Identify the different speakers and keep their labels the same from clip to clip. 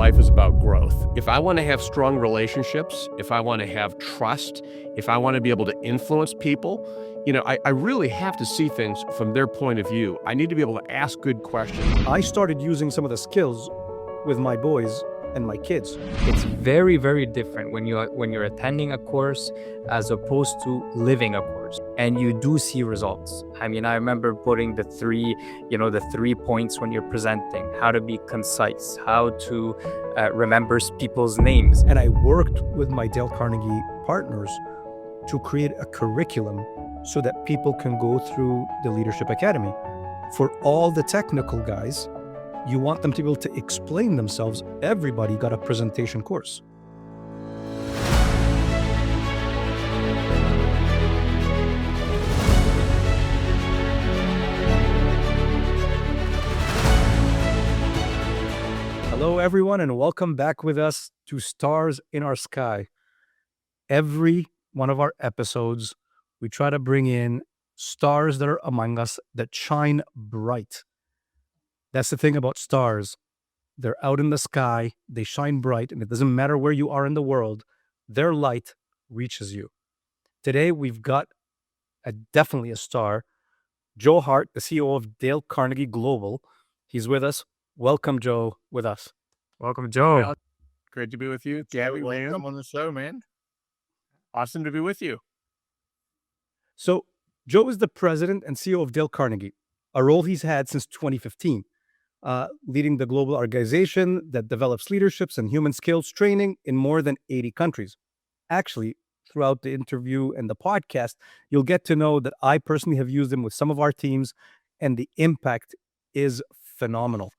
Speaker 1: life is about growth. If I want to have strong relationships, if I want to have trust, if I want to be able to influence people, I really have to see things from their point of view. I need to be able to ask good questions.
Speaker 2: I started using some of the skills with my boys and my kids.
Speaker 3: It's very, very different when you're attending a course as opposed to living a course, and you do see results. I mean, I remember putting the three points when you're presenting: how to be concise, how to remember people's names.
Speaker 2: And I worked with my Dale Carnegie partners to create a curriculum so that people can go through the Leadership Academy. For all the technical guys, you want them to be able to explain themselves. Everybody got a presentation course. Hello, everyone, and welcome back with us to Stars in Our Sky. Every one of our episodes, we try to bring in stars that are among us that shine bright. That's the thing about stars. They're out in the sky, they shine bright, and it doesn't matter where you are in the world, their light reaches you. Today, we've got definitely a star, Joe Hart, the CEO of Dale Carnegie Global. He's with us. Welcome, Joe, with us.
Speaker 3: Welcome, Joe.
Speaker 1: Well, great to be with you. Gaby,
Speaker 4: welcome on the show, man.
Speaker 1: Awesome to be with you.
Speaker 2: So, Joe is the president and CEO of Dale Carnegie, a role he's had since 2015. Leading the global organization that develops leaderships and human skills training in more than 80 countries. Actually, throughout the interview and the podcast, you'll get to know that I personally have used him with some of our teams, and the impact is phenomenal.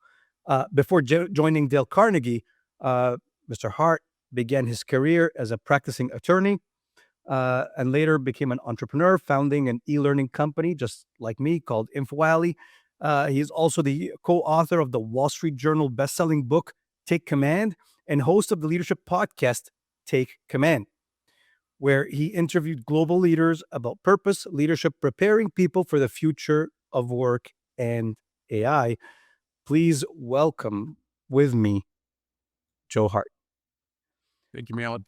Speaker 2: Before joining Dale Carnegie, Mr. Hart began his career as a practicing attorney and later became an entrepreneur, founding an e-learning company just like me called InfoAlley. He is also the co-author of the Wall Street Journal best-selling book, Take Command, and host of the leadership podcast, Take Command, where he interviewed global leaders about purpose, leadership, preparing people for the future of work and AI. Please welcome with me, Joe Hart.
Speaker 1: Thank you, Malak.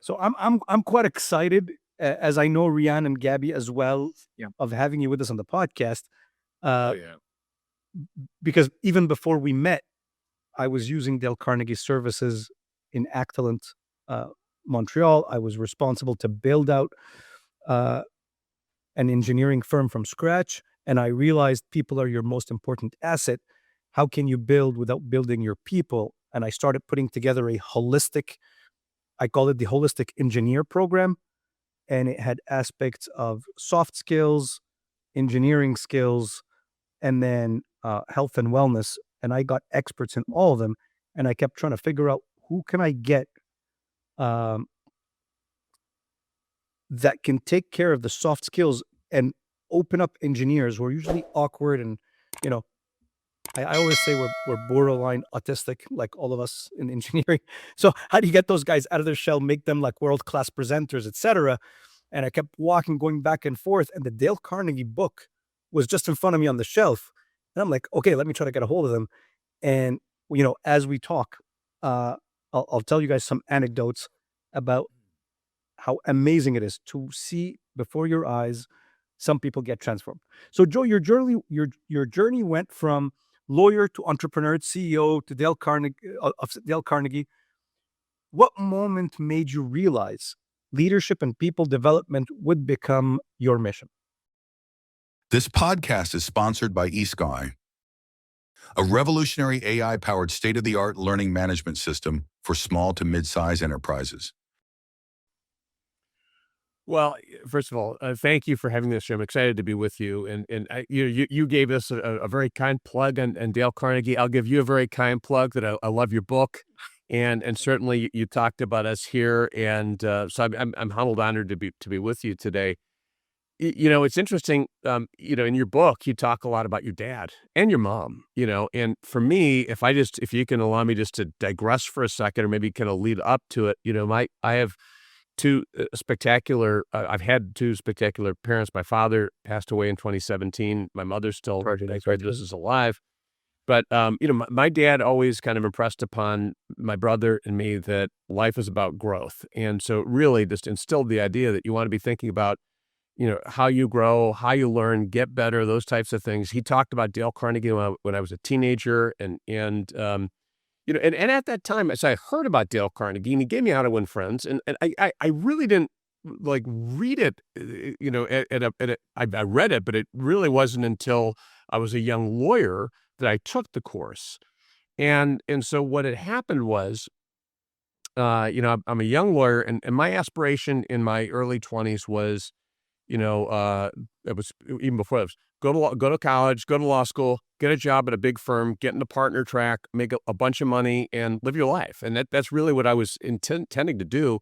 Speaker 2: So I'm quite excited, as I know Riaan and Gaby as well, of having you with us on the podcast. Because even before we met, I was using Dale Carnegie services in Actalent, Montreal. I was responsible to build out an engineering firm from scratch, and I realized people are your most important asset. How can you build without building your people? And I started putting together a holistic, I call it the Holistic Engineer Program. And it had aspects of soft skills, engineering skills, and then health and wellness. And I got experts in all of them. And I kept trying to figure out who can I get that can take care of the soft skills and open up engineers who are usually awkward. And, I always say we're borderline autistic, like all of us in engineering. So how do you get those guys out of their shell, make them like world-class presenters, etc.? And I kept going back and forth. And the Dale Carnegie book was just in front of me on the shelf. And I'm like, okay, let me try to get a hold of them. And, as we talk, I'll tell you guys some anecdotes about how amazing it is to see before your eyes some people get transformed. So, Joe, your journey went from lawyer to entrepreneur, CEO to Dale Carnegie. What moment made you realize leadership and people development would become your mission?
Speaker 5: This podcast is sponsored by e-sky, a revolutionary AI-powered state-of-the-art learning management system for small to mid-size enterprises.
Speaker 1: Well, first of all, thank you for having this show. I'm excited to be with you. And you gave us a very kind plug on Dale Carnegie. I'll give you a very kind plug that I love your book. And certainly you talked about us here. And so I'm humbled, honored to be with you today. It's interesting, in your book, you talk a lot about your dad and your mom, and for me, if you can allow me just to digress for a second, or maybe kind of lead up to it, I have I've had two spectacular parents. My father passed away in 2017. My mother still is alive. But, my dad always kind of impressed upon my brother and me that life is about growth. And so really just instilled the idea that you want to be thinking about, how you grow, how you learn, get better, those types of things. He talked about Dale Carnegie when I was a teenager and at that time, as I heard about Dale Carnegie, and he gave me How to Win Friends, and I really didn't like read it, I read it, but it really wasn't until I was a young lawyer that I took the course. And so what had happened was, I'm a young lawyer, and my aspiration in my early 20s was, it was even before that, was go to college, go to law school, get a job at a big firm, get in the partner track, make a bunch of money, and live your life. And that's really what I was intending to do.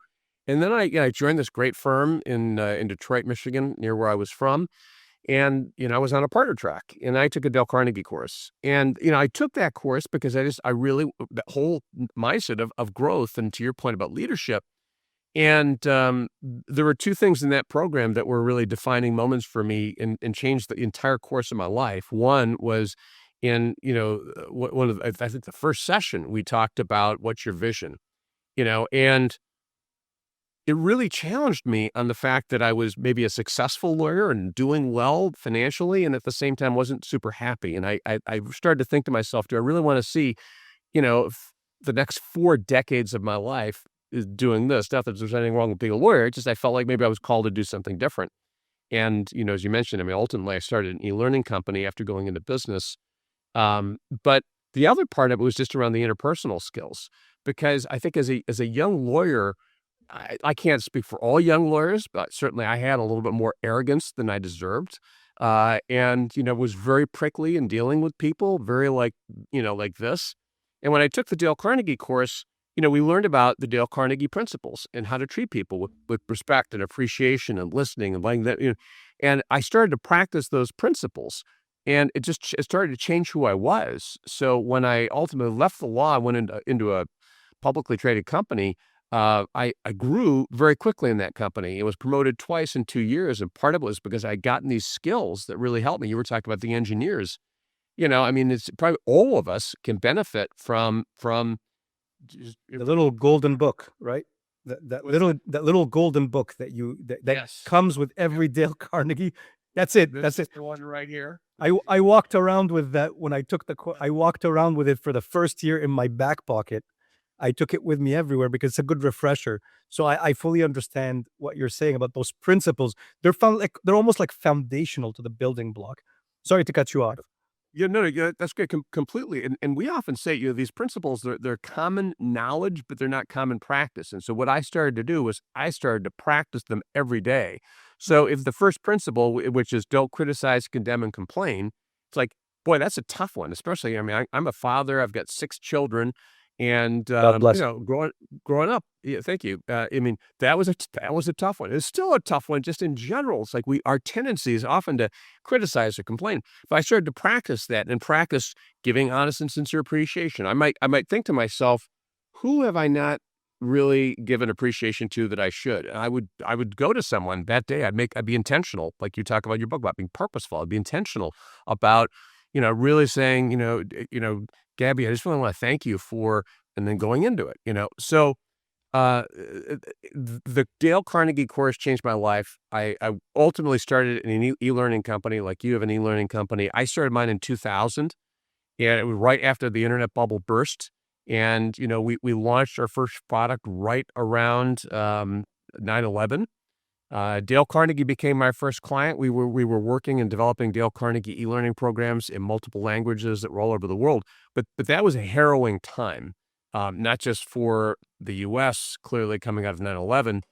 Speaker 1: And then I joined this great firm in Detroit, Michigan, near where I was from. And, I was on a partner track, and I took a Dale Carnegie course. And, I took that course because I really, the whole mindset of growth, and to your point about leadership. And there were two things in that program that were really defining moments for me and changed the entire course of my life. One was in, one of, I think the first session we talked about what's your vision, and it really challenged me on the fact that I was maybe a successful lawyer and doing well financially, and at the same time wasn't super happy. And I started to think to myself, do I really want to see, the next 4 decades of my life is doing this? Not that there's anything wrong with being a lawyer. It's just I felt like maybe I was called to do something different. And, as you mentioned, ultimately I started an e-learning company after going into business. But the other part of it was just around the interpersonal skills, because I think as a young lawyer, I can't speak for all young lawyers, but certainly I had a little bit more arrogance than I deserved. And, was very prickly in dealing with people, very like this. And when I took the Dale Carnegie course, we learned about the Dale Carnegie principles and how to treat people with respect and appreciation and listening and letting that, and I started to practice those principles, and it started to change who I was. So when I ultimately left the law, I went into a publicly traded company. I grew very quickly in that company. It was promoted twice in 2 years, and part of it was because I'd gotten these skills that really helped me. You were talking about the engineers. It's probably all of us can benefit from
Speaker 2: The little golden book, right? That little golden book that
Speaker 1: Yes.
Speaker 2: comes with every Dale Carnegie. That's it.
Speaker 1: This
Speaker 2: That's
Speaker 1: is
Speaker 2: it.
Speaker 1: the one right here.
Speaker 2: I walked around with that when I took the course. I walked around with it for the first year in my back pocket. I took it with me everywhere because it's a good refresher. So I fully understand what you're saying about those principles. They're almost like foundational to the building block. Sorry to cut you off.
Speaker 1: Yeah, no, yeah, that's good, completely. And we often say, these principles, they're common knowledge, but they're not common practice. And so what I started to do was I started to practice them every day. So if the first principle, which is don't criticize, condemn, and complain, it's like, boy, that's a tough one. Especially, I'm a father. I've got 6 children, and
Speaker 2: God bless.
Speaker 1: growing up. Yeah, thank you. That was a tough one. It's still a tough one, just in general. It's like our tendency is often to criticize or complain. If I started to practice that and practice giving honest and sincere appreciation, I might think to myself, who have I not really given appreciation to that I should? And I would go to someone that day. I'd be intentional, like you talk about in your book about being purposeful. I'd be intentional about, really saying, Gaby, I just really want to thank you for, and then going into it, So the Dale Carnegie course changed my life. I ultimately started an e-learning company, like you have an e-learning company. I started mine in 2000, and it was right after the internet bubble burst. And, we launched our first product right around 9/11. Dale Carnegie became my first client. We were working and developing Dale Carnegie e-learning programs in multiple languages that were all over the world. But that was a harrowing time, not just for the U.S. clearly coming out of 9/11,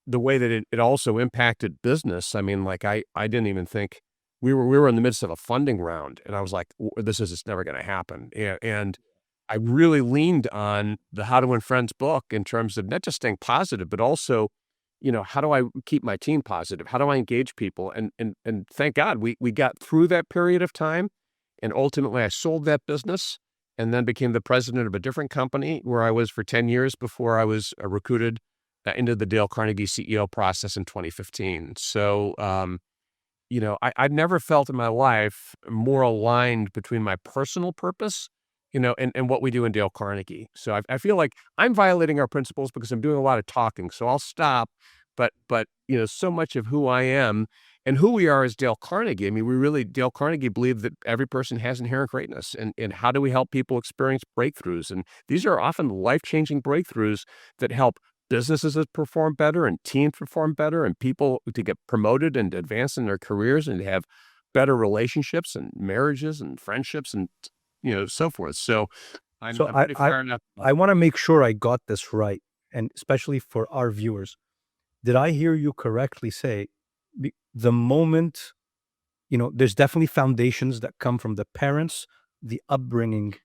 Speaker 1: the way that it also impacted business. I didn't even think we were in the midst of a funding round, and I was like, this is just never going to happen. And I really leaned on the How to Win Friends book in terms of not just staying positive, but also, how do I keep my team positive? How do I engage people? And thank God we got through that period of time. And ultimately I sold that business and then became the president of a different company where I was for 10 years before I was recruited into the Dale Carnegie CEO process in 2015. So, I've never felt in my life more aligned between my personal purpose, and what we do in Dale Carnegie. So I feel like I'm violating our principles because I'm doing a lot of talking. So I'll stop. But so much of who I am and who we are as Dale Carnegie. I mean, Dale Carnegie believed that every person has inherent greatness. And how do we help people experience breakthroughs? And these are often life-changing breakthroughs that help businesses that perform better and teams perform better and people to get promoted and advance in their careers and have better relationships and marriages and friendships and so forth. So
Speaker 2: So
Speaker 1: I'm pretty fired up.
Speaker 2: I want to make sure I got this right, and especially for our viewers. Did I hear you correctly say the moment, there's definitely foundations that come from the parents, the upbringing,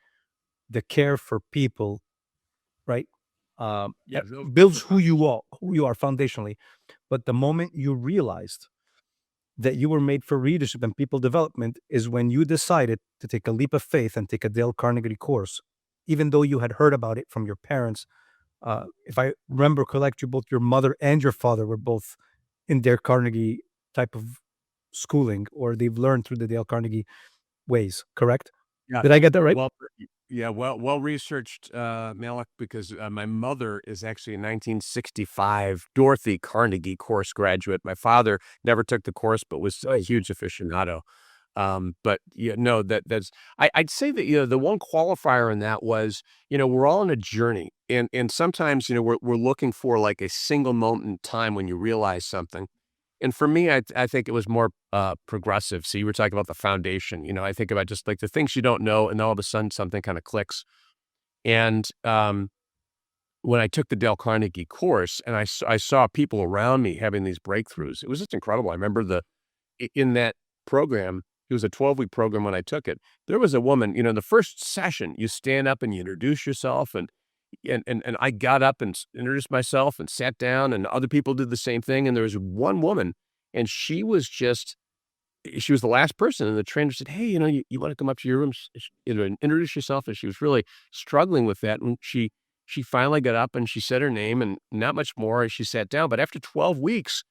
Speaker 2: the care for people, right?
Speaker 1: Yeah,
Speaker 2: That builds who you are foundationally. But the moment you realized that you were made for leadership and people development is when you decided to take a leap of faith and take a Dale Carnegie course, even though you had heard about it from your parents. If I remember correct, both your mother and your father were both in Dale Carnegie type of schooling, or they've learned through the Dale Carnegie ways, correct?
Speaker 1: yeah.
Speaker 2: Did I get that right?
Speaker 1: Well, yeah, well researched, Malak, because my mother is actually a 1965 Dorothy Carnegie course graduate. My father never took the course, but was a huge aficionado. But yeah, no, I'd say that the one qualifier in that was we're all on a journey, and sometimes we're looking for like a single moment in time when you realize something. And for me, I think it was more progressive. So you were talking about the foundation. I think about just like the things you don't know, and all of a sudden something kind of clicks. And when I took the Dale Carnegie course, and I saw people around me having these breakthroughs, it was just incredible. I remember in that program, it was a 12-week program when I took it. There was a woman, the first session, you stand up and you introduce yourself, and I got up and introduced myself and sat down, and other people did the same thing. And there was one woman, and she was the last person. And the trainer said, "Hey, you want to come up to your room, and introduce yourself?" And she was really struggling with that. And she finally got up and she said her name and not much more. And she sat down. But after 12 weeks,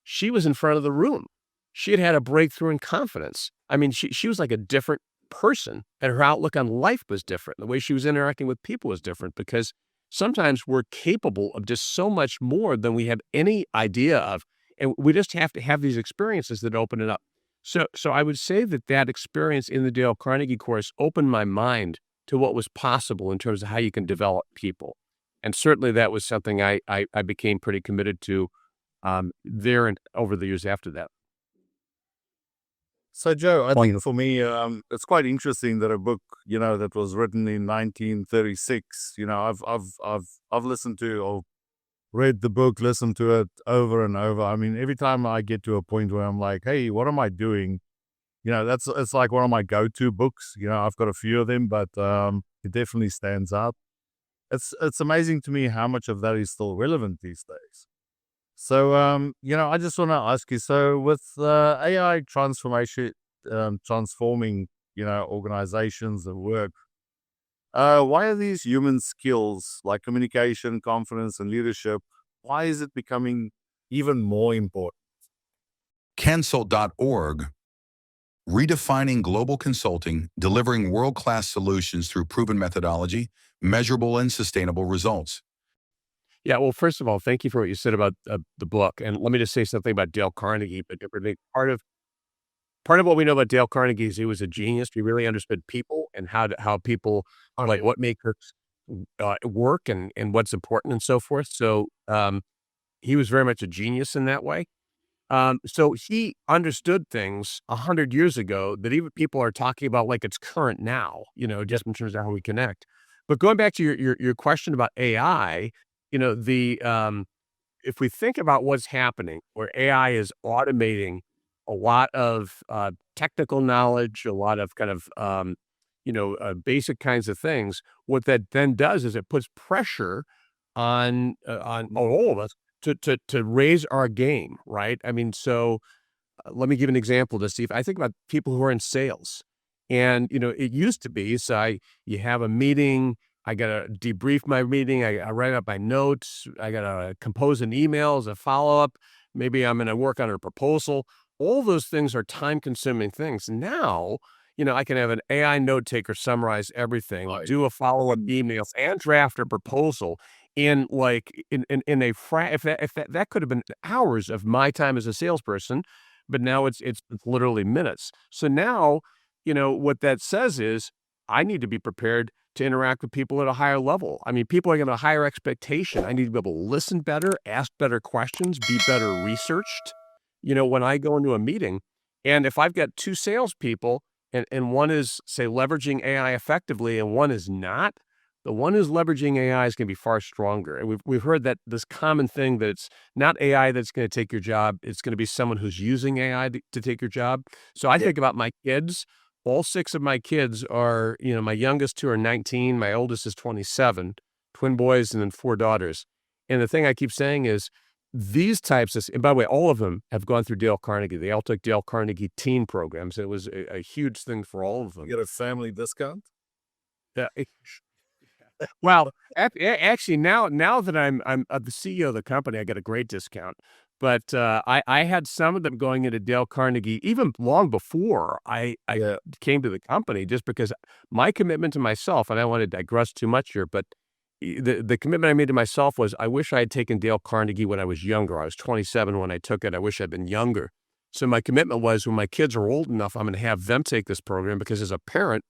Speaker 1: she was in front of the room. She had had a breakthrough in confidence. I mean, she was like a different person, and her outlook on life was different. The way she was interacting with people was different, because sometimes we're capable of just so much more than we have any idea of. And we just have to have these experiences that open it up. So I would say that experience in the Dale Carnegie course opened my mind to what was possible in terms of how you can develop people. And certainly that was something I became pretty committed to there and over the years after that.
Speaker 4: So, Joe, I think for me, it's quite interesting that a book, that was written in 1936. I've listened to or read the book, listened to it over and over. I mean, every time I get to a point where I'm like, hey, what am I doing? It's like one of my go-to books. I've got a few of them, but it definitely stands out. It's amazing to me how much of that is still relevant these days. So, I just want to ask you, so with AI transformation, transforming, organizations and work, why are these human skills like communication, confidence, and leadership, why is it becoming even more important?
Speaker 5: Cancel.org, redefining global consulting, delivering world-class solutions through proven methodology, measurable and sustainable results.
Speaker 1: Yeah, well, first of all, thank you for what you said about the book. And let me just say something about Dale Carnegie. But part of what we know about Dale Carnegie is he was a genius. He really understood people and how people like what makes work and what's important and so forth. So he was very much a genius in that way. So he understood things 100 years ago that even people are talking about like it's current now. Just in terms of how we connect. But going back to your question about AI. If we think about what's happening, where AI is automating a lot of technical knowledge, a lot of kind of basic kinds of things, what that then does is it puts pressure on all of us to raise our game, right? I mean, so let me give an example to see if I think about people who are in sales, and it used to be you have a meeting. I got to debrief my meeting. I write up my notes. I got to compose an email as a follow-up. Maybe I'm going to work on a proposal. all those things are time-consuming things. Now, I can have an AI note taker summarize everything,
Speaker 4: Right.
Speaker 1: do a follow-up email, and draft a proposal in like in a if that could have been hours of my time as a salesperson, but now it's literally minutes. So now, what that says is I need to be prepared to interact with people at a higher level. I mean, people are going to have a higher expectation. I need to be able to listen better, ask better questions, be better researched. When I go into a meeting, and if I've got two salespeople and one is, say, leveraging AI effectively and one is not, the one who's leveraging AI is going to be far stronger. And we've heard that this common thing that it's not AI that's going to take your job. It's going to be someone who's using AI to take your job. So I think about my kids. All six of my kids are, my youngest two are 19, my oldest is 27, twin boys, and then four daughters. And the thing I keep saying is these types of, and by the way, all of them have gone through Dale Carnegie. They all took Dale Carnegie teen programs. It was a huge thing for all of them.
Speaker 4: You get a family discount?
Speaker 1: Yeah. Well, actually, now that I'm the CEO of the company, I get a great discount. But I had some of them going into Dale Carnegie even long before I
Speaker 4: Yeah.
Speaker 1: came to the company, just because my commitment to myself, and I don't want to digress too much here, but the commitment I made to myself was I wish I had taken Dale Carnegie when I was younger. I was 27 when I took it. I wish I'd been younger. So my commitment was when my kids are old enough, I'm going to have them take this program, because as a parent,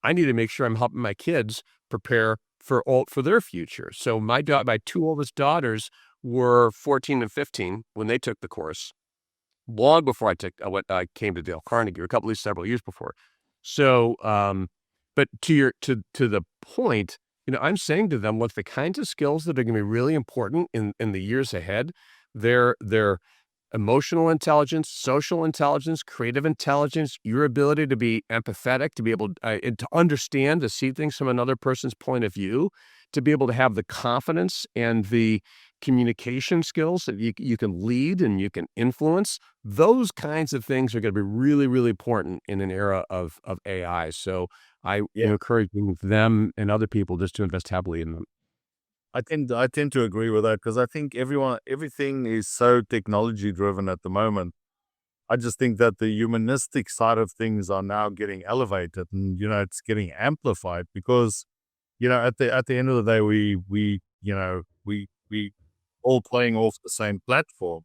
Speaker 1: I need to make sure I'm helping my kids prepare for their future. So my two oldest daughters were 14 and 15 when they took the course, long before I came to Dale Carnegie, or several years before. So, but to the point, I'm saying to them, look, the kinds of skills that are going to be really important in the years ahead, they're emotional intelligence, social intelligence, creative intelligence, your ability to be empathetic, to be able to understand, to see things from another person's point of view, to be able to have the confidence and the communication skills that you can lead and you can influence. Those kinds of things are going to be really, really important in an era of AI. So I encourage them and other people just to invest heavily in them.
Speaker 4: I tend to agree with that, because I think everything is so technology driven at the moment. I just think that the humanistic side of things are now getting elevated, and it's getting amplified, because at the end of the day, we all playing off the same platform,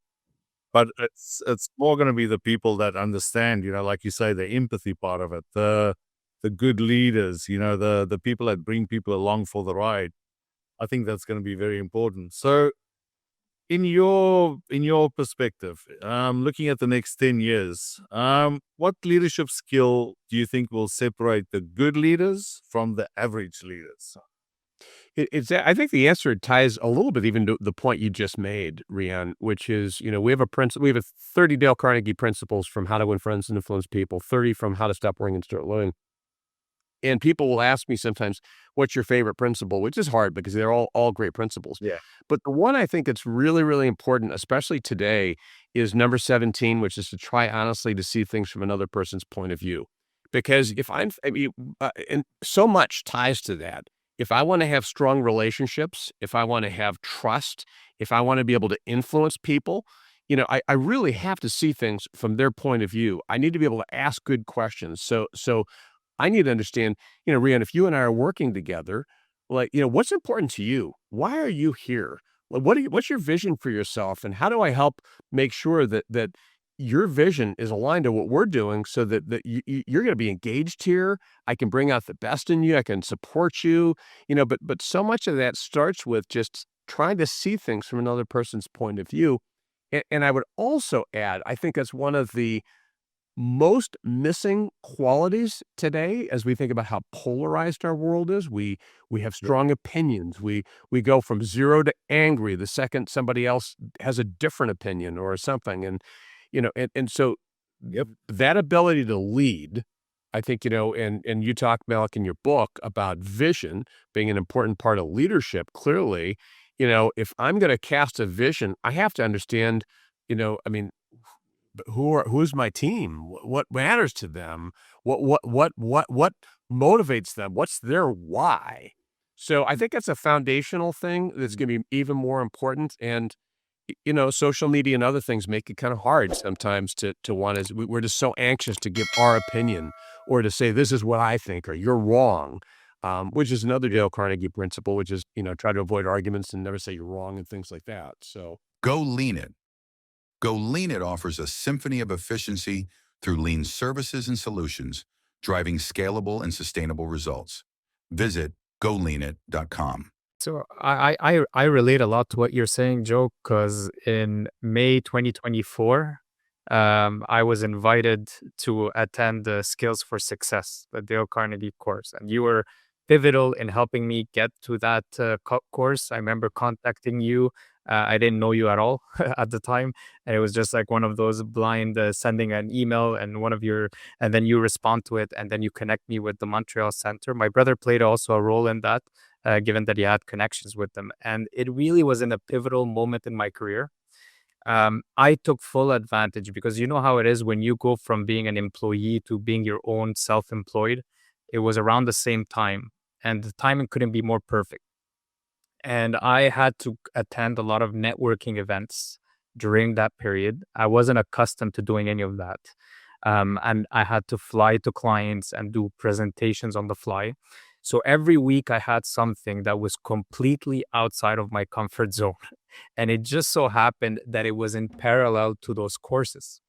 Speaker 4: but it's more going to be the people that understand, like you say, the empathy part of it, the good leaders, the people that bring people along for the ride. I think that's going to be very important. So in your perspective, looking at the next 10 years, what leadership skill do you think will separate the good leaders from the average leaders?
Speaker 1: I think the answer ties a little bit even to the point you just made, Riaan, which is, we have a 30 Dale Carnegie principles from How to Win Friends and Influence People, 30 from How to Stop Worrying and Start Living. And people will ask me sometimes, what's your favorite principle? Which is hard because they're all great principles.
Speaker 4: Yeah.
Speaker 1: But the one I think that's really, really important, especially today, is number 17, which is to try honestly to see things from another person's point of view. Because and so much ties to that. If I want to have strong relationships, if I want to have trust, if I want to be able to influence people, I really have to see things from their point of view. I need to be able to ask good questions. So I need to understand, Riaan, if you and I are working together, like, what's important to you? Why are you here? What's your vision for yourself? And how do I help make sure that your vision is aligned to what we're doing, so that you're going to be engaged here? I can bring out the best in you. I can support you, but so much of that starts with just trying to see things from another person's point of view. And I would also add, I think that's one of the most missing qualities today as we think about how polarized our world is. We have strong opinions. We go from zero to angry the second somebody else has a different opinion or something. And, so that ability to lead, I think, and you talk, Malak, in your book about vision being an important part of leadership. Clearly, if I'm going to cast a vision, I have to understand, who's my team? What matters to them? What motivates them? What's their why? So I think that's a foundational thing that's going to be even more important. And social media and other things make it kind of hard sometimes to want to. We're just so anxious to give our opinion or to say this is what I think or you're wrong, which is another Dale Carnegie principle, which is try to avoid arguments and never say you're wrong and things like that. So
Speaker 5: Go Lean It. Go Lean It offers a symphony of efficiency through lean services and solutions, driving scalable and sustainable results. Visit goleanit.com.
Speaker 3: So I relate a lot to what you're saying, Joe, because in May 2024, I was invited to attend the Skills for Success, the Dale Carnegie course, and you were pivotal in helping me get to that course. I remember contacting you. I didn't know you at all at the time, and it was just like one of those blind sending an email and then you respond to it, and then you connect me with the Montreal Center. My brother played also a role in that, given that he had connections with them, and it really was in a pivotal moment in my career. I took full advantage because you know how it is when you go from being an employee to being your own self-employed. It was around the same time, and the timing couldn't be more perfect. And I had to attend a lot of networking events during that period. I wasn't accustomed to doing any of that. And I had to fly to clients and do presentations on the fly. So every week I had something that was completely outside of my comfort zone. And it just so happened that it was in parallel to those courses.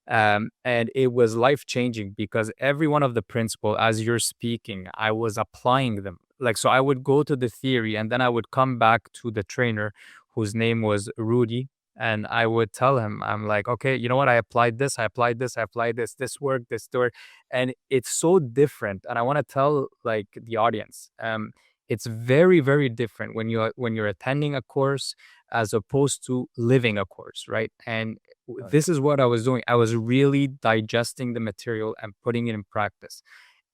Speaker 3: And it was life changing because every one of the principle, as you're speaking, I was applying them. Like, so I would go to the theory and then I would come back to the trainer whose name was Rudy. And I would tell him, I'm like, okay, you know what? I applied this, I applied this, I applied this worked, this worked. And it's so different. And I want to tell like the audience, it's very, very different when you're attending a course as opposed to living a course, right? And this is what I was doing. I was really digesting the material and putting it in practice.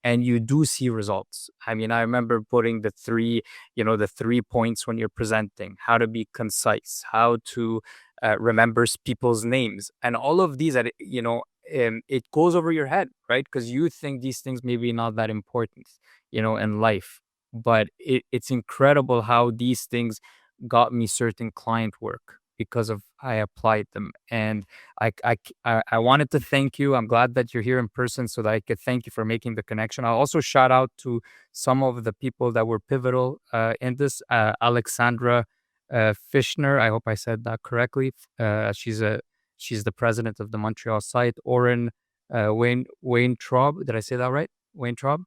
Speaker 3: And you do see results. I mean, I remember putting the three points when you're presenting, how to be concise, how to remember people's names, and all of these. It goes over your head, right? Because you think these things maybe not that important, in life. But it's incredible how these things got me certain client work because of I applied them. And I wanted to thank you. I'm glad that you're here in person so that I could thank you for making the connection. I'll also shout out to some of the people that were pivotal in this. Alexandra Fishner, I hope I said that correctly. She's the president of the Montreal site. Oren Wayne Traub, did I say that right? Wayne Traub?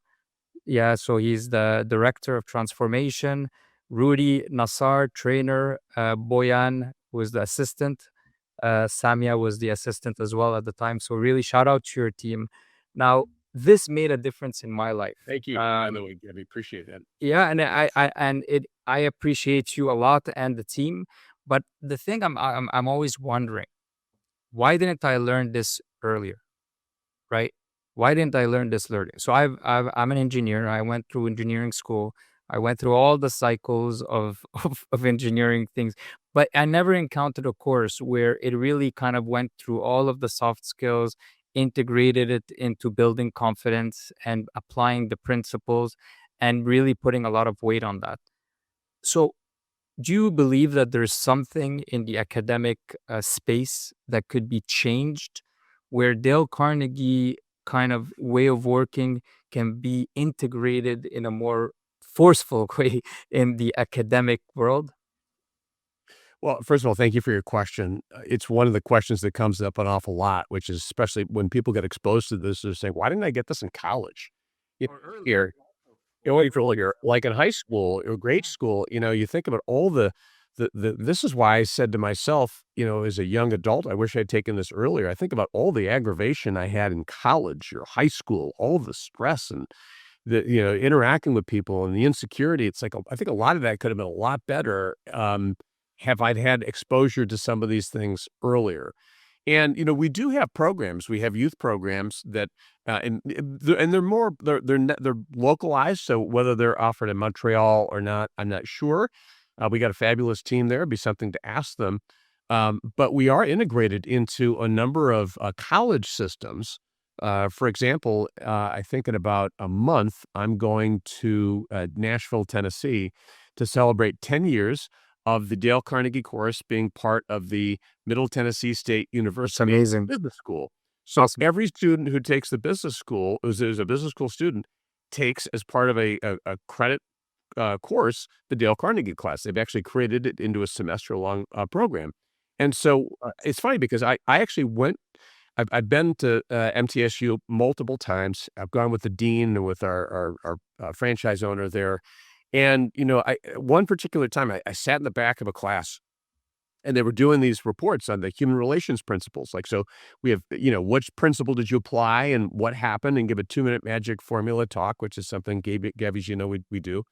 Speaker 3: Yeah, so he's the director of transformation. Rudy Nassar, trainer. Boyan was the assistant. Samia was the assistant as well at the time. So really shout out to your team. Now, this made a difference in my life.
Speaker 1: thank you. By the way, Gaby, appreciate that.
Speaker 3: Yeah, and I appreciate you a lot and the team. But the thing I'm always wondering, why didn't I learn this earlier? Right? Why didn't I learn this earlier? So I'm an engineer. I went through engineering school. I went through all the cycles of engineering things, but I never encountered a course where it really kind of went through all of the soft skills, integrated it into building confidence and applying the principles and really putting a lot of weight on that. So do you believe that there's something in the academic space that could be changed where Dale Carnegie kind of way of working can be integrated in a more forceful way in the academic world?
Speaker 1: Well, first of all, thank you for your question. It's one of the questions that comes up an awful lot, which is especially when people get exposed to this, they're saying, why didn't I get this in college? Or earlier, earlier, like in high school or grade school, you think about all this is why I said to myself, as a young adult, I wish I'd taken this earlier. I think about all the aggravation I had in college or high school, all the stress and the, interacting with people and the insecurity. It's like, I think a lot of that could have been a lot better. Have I had exposure to some of these things earlier? And, we do have programs. We have youth programs that, and they're localized. So whether they're offered in Montreal or not, I'm not sure. We got a fabulous team there. It'd be something to ask them. But we are integrated into a number of college systems. For example, I think in about a month, I'm going to Nashville, Tennessee to celebrate 10 years of the Dale Carnegie course being part of the Middle Tennessee State University
Speaker 3: amazing.
Speaker 1: Business School. So every student who takes the business school, who's a business school student, takes as part of a credit course the Dale Carnegie class. They've actually created it into a semester-long program. And so it's funny because I actually went. I've been to MTSU multiple times. I've gone with the dean and with our franchise owner there. And, one particular time I sat in the back of a class and they were doing these reports on the human relations principles. Like, so we have, which principle did you apply and what happened, and give a 2-minute magic formula talk, which is something Gaby, we do.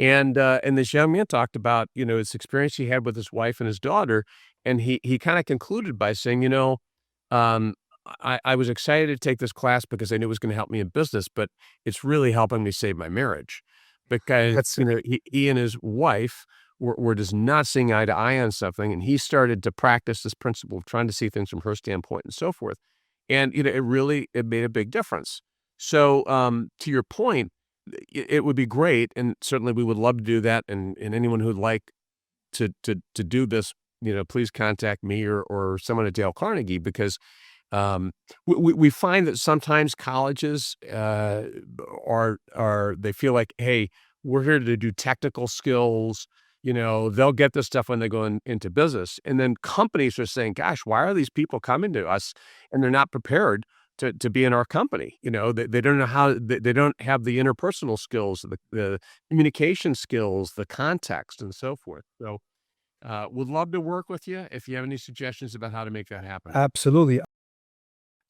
Speaker 1: And this young man talked about, his experience he had with his wife and his daughter. And he kind of concluded by saying, I was excited to take this class because I knew it was going to help me in business, but it's really helping me save my marriage. Because, he and his wife were just not seeing eye to eye on something. And he started to practice this principle of trying to see things from her standpoint and so forth. And, it made a big difference. So to your point, it would be great. And certainly we would love to do that. And anyone who'd like to do this, please contact me or someone at Dale Carnegie, because we find that sometimes colleges they feel like, hey, we're here to do technical skills. They'll get this stuff when they go into business. And then companies are saying, gosh, why are these people coming to us? And they're not prepared to be in our company. They don't know how, they don't have the interpersonal skills, the communication skills, the context, and so forth. So would love to work with you if you have any suggestions about how to make that happen.
Speaker 2: Absolutely.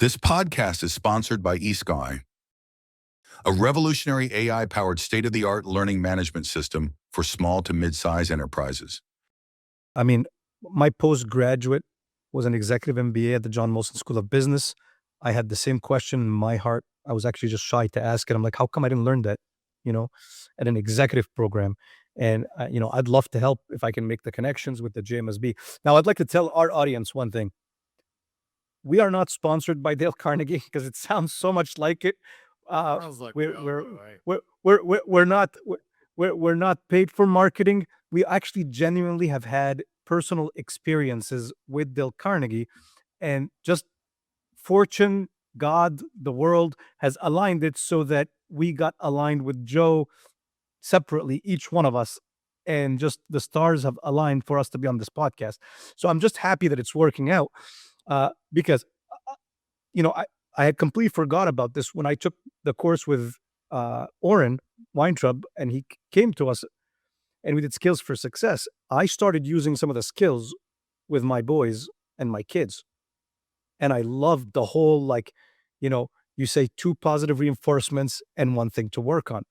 Speaker 5: This podcast is sponsored by e-sky, a revolutionary AI-powered state-of-the-art learning management system for small to mid-size enterprises.
Speaker 2: I mean, my postgraduate was an executive MBA at the John Molson School of Business. I had the same question in my heart. I was actually just shy to ask it. I'm like, how come I didn't learn that, at an executive program? And, I'd love to help if I can make the connections with the JMSB. Now, I'd like to tell our audience one thing. We are not sponsored by Dale Carnegie because it sounds so much like it. We're not paid for marketing. We actually genuinely have had personal experiences with Dale Carnegie, and just fortune, God, the world has aligned it so that we got aligned with Joe separately, each one of us, and just the stars have aligned for us to be on this podcast. So I'm just happy that it's working out. Because, I had completely forgot about this when I took the course with Warren Weintraub, and he came to us and we did skills for success. I started using some of the skills with my boys and my kids. And I loved the whole, you say 2 positive reinforcements and 1 thing to work on.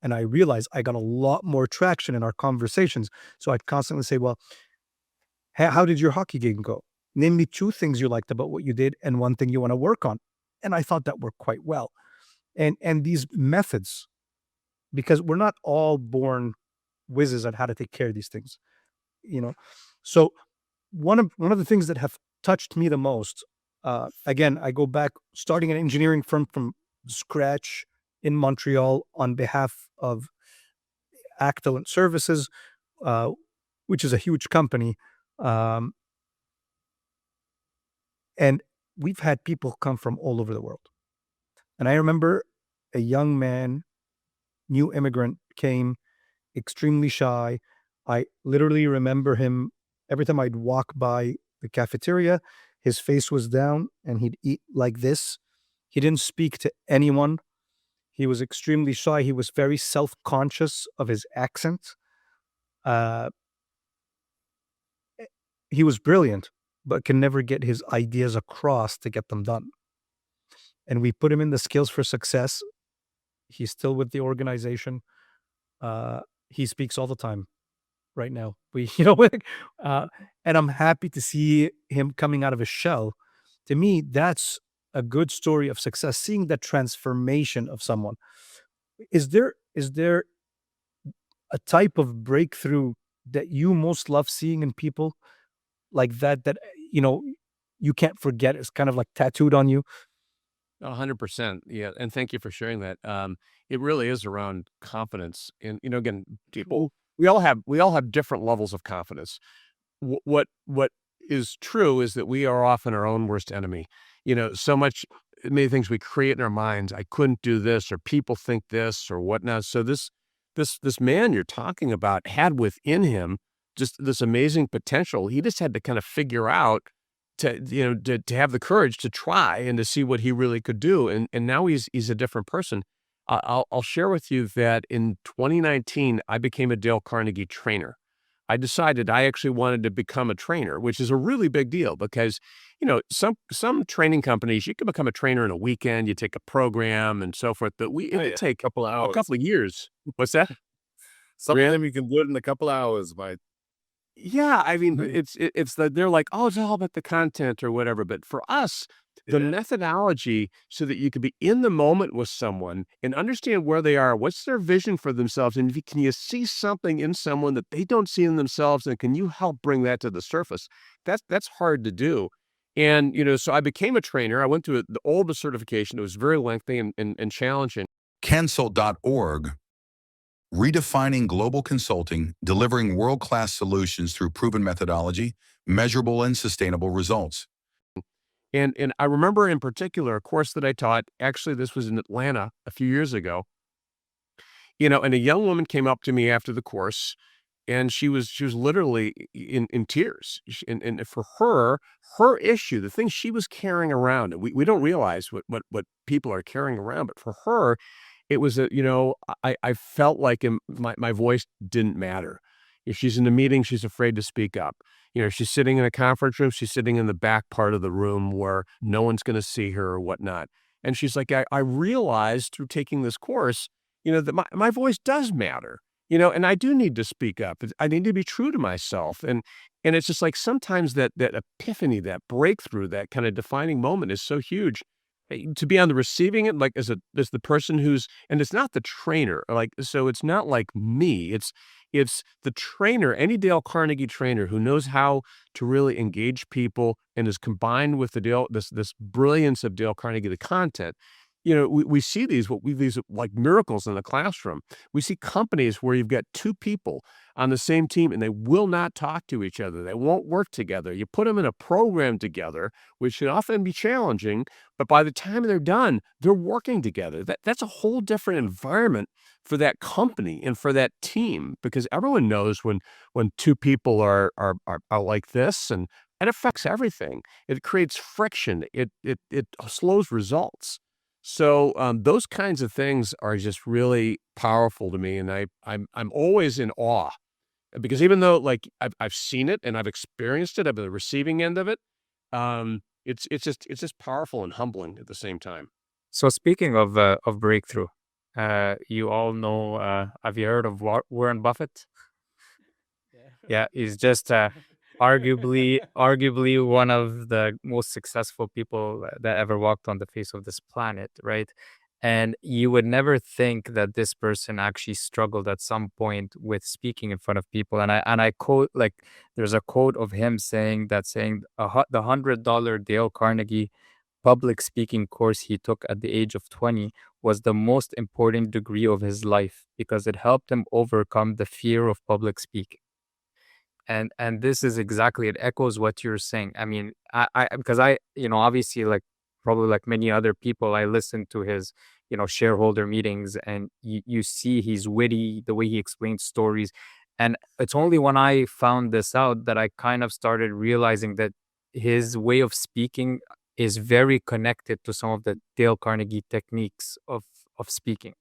Speaker 2: And I realized I got a lot more traction in our conversations. So I'd constantly say, well, how did your hockey game go? Name me 2 things you liked about what you did and 1 thing you want to work on. And I thought that worked quite well. And these methods, because we're not all born whizzes on how to take care of these things, So one of the things that have touched me the most, again, I go back starting an engineering firm from scratch in Montreal on behalf of Actalent Services, which is a huge company. And we've had people come from all over the world. And I remember a young man, new immigrant, came extremely shy. I literally remember him every time I'd walk by the cafeteria, his face was down and he'd eat like this. He didn't speak to anyone. He was extremely shy. He was very self-conscious of his accent. He was brilliant, but can never get his ideas across to get them done. And we put him in the skills for success. He's still with the organization. He speaks all the time right now. And I'm happy to see him coming out of his shell. To me, that's a good story of success, seeing the transformation of someone. Is there a type of breakthrough that you most love seeing in people like that you can't forget? It's kind of like tattooed on you?
Speaker 1: 100%. Yeah. And thank you for sharing that. It really is around confidence. And, again, people we all have different levels of confidence. What is true is that we are often our own worst enemy. So many things we create in our minds. I couldn't do this, or people think this, or whatnot. So this man you're talking about had within him just this amazing potential. He just had to kind of figure out to have the courage to try and to see what he really could do. And now he's a different person. I'll share with you that in 2019, I became a Dale Carnegie trainer. I decided I actually wanted to become a trainer, which is a really big deal because, some training companies, you can become a trainer in a weekend, you take a program and so forth, but it would take
Speaker 4: a couple of
Speaker 1: a
Speaker 4: hours.
Speaker 1: couple of years. What's that?
Speaker 4: Some of them you can do it in a couple of hours, mate.
Speaker 1: Yeah, I mean, they're like, oh, it's all about the content or whatever. But for us, the methodology so that you could be in the moment with someone and understand where they are, what's their vision for themselves, and can you see something in someone that they don't see in themselves, and can you help bring that to the surface? That's hard to do. And, so I became a trainer. I went through the oldest certification. It was very lengthy and challenging.
Speaker 5: Cancel.org, redefining global consulting, delivering world-class solutions through proven methodology, measurable and sustainable results.
Speaker 1: And I remember in particular a course that I taught. Actually, this was in Atlanta a few years ago. And a young woman came up to me after the course, and she was literally in tears. And for her issue, the thing she was carrying around, and we don't realize what people are carrying around, but for her, it was I felt like my voice didn't matter. If she's in a meeting, she's afraid to speak up. She's sitting in a conference room, she's sitting in the back part of the room where no one's going to see her or whatnot. And she's like, I realized through taking this course, that my voice does matter, and I do need to speak up. I need to be true to myself. And it's just like sometimes that epiphany, that breakthrough, that kind of defining moment is so huge. To be on the receiving end, like as the person and it's not the trainer, so it's not like me, it's the trainer, any Dale Carnegie trainer who knows how to really engage people and is combined with this brilliance of Dale Carnegie, the content. We see these like miracles in the classroom. We see companies where you've got two people on the same team and they will not talk to each other. They won't work together. You put them in a program together, which can often be challenging, but by the time they're done, they're working together. That's a whole different environment for that company and for that team, because everyone knows when two people are like this, and it affects everything. It creates friction. It slows results. So those kinds of things are just really powerful to me, and I'm always in awe, because even though like I've seen it and I've experienced it, I've been the receiving end of it. It's just powerful and humbling at the same time.
Speaker 3: So speaking of breakthrough, you all know, have you heard of Warren Buffett? Yeah, he's just arguably one of the most successful people that ever walked on the face of this planet, right? And you would never think that this person actually struggled at some point with speaking in front of people. And I quote, like, there's a quote of him saying the $100 Dale Carnegie public speaking course he took at the age of 20 was the most important degree of his life because it helped him overcome the fear of public speaking. And this is exactly, it echoes what you're saying. I mean, I because I obviously, like probably like many other people, I listen to his shareholder meetings, and you see he's witty, the way he explains stories. And it's only when I found this out that I kind of started realizing that his way of speaking is very connected to some of the Dale Carnegie techniques of speaking,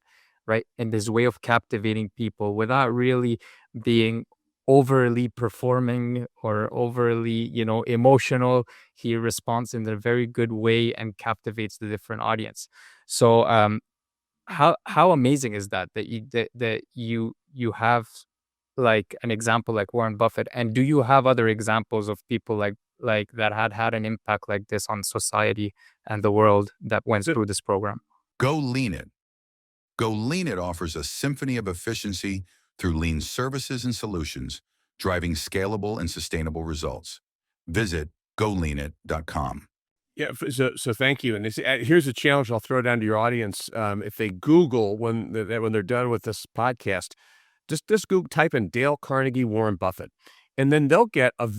Speaker 3: right? And his way of captivating people without really being overly performing or overly, emotional. He responds in a very good way and captivates the different audience. So, how amazing is that you have like an example like Warren Buffett, and do you have other examples of people like that had an impact like this on society and the world that went through this program?
Speaker 5: Go Lean It. Go Lean It offers a symphony of efficiency through lean services and solutions, driving scalable and sustainable results. Visit goleanit.com.
Speaker 1: Yeah, so thank you. And here's a challenge I'll throw down to your audience. If they Google when they're done with this podcast, Just Google, type in Dale Carnegie, Warren Buffett, and then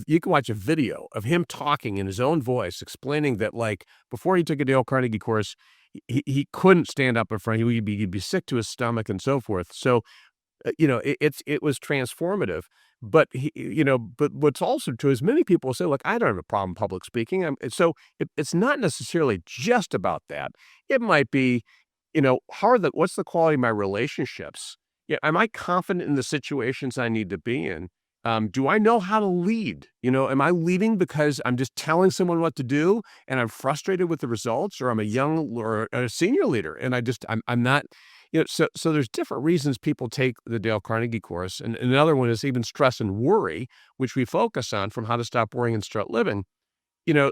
Speaker 1: you can watch a video of him talking in his own voice, explaining that, like, before he took a Dale Carnegie course, he couldn't stand up in front. He'd be sick to his stomach and so forth. So, it was transformative. But but what's also true is many people say, "Look, I don't have a problem public speaking." It's not necessarily just about that. It might be, what's the quality of my relationships? Yeah, am I confident in the situations I need to be in? Do I know how to lead? Am I leading because I'm just telling someone what to do and I'm frustrated with the results, or I'm a young or a senior leader and I'm not. So there's different reasons people take the Dale Carnegie course. And another one is even stress and worry, which we focus on from How to Stop Worrying and Start Living.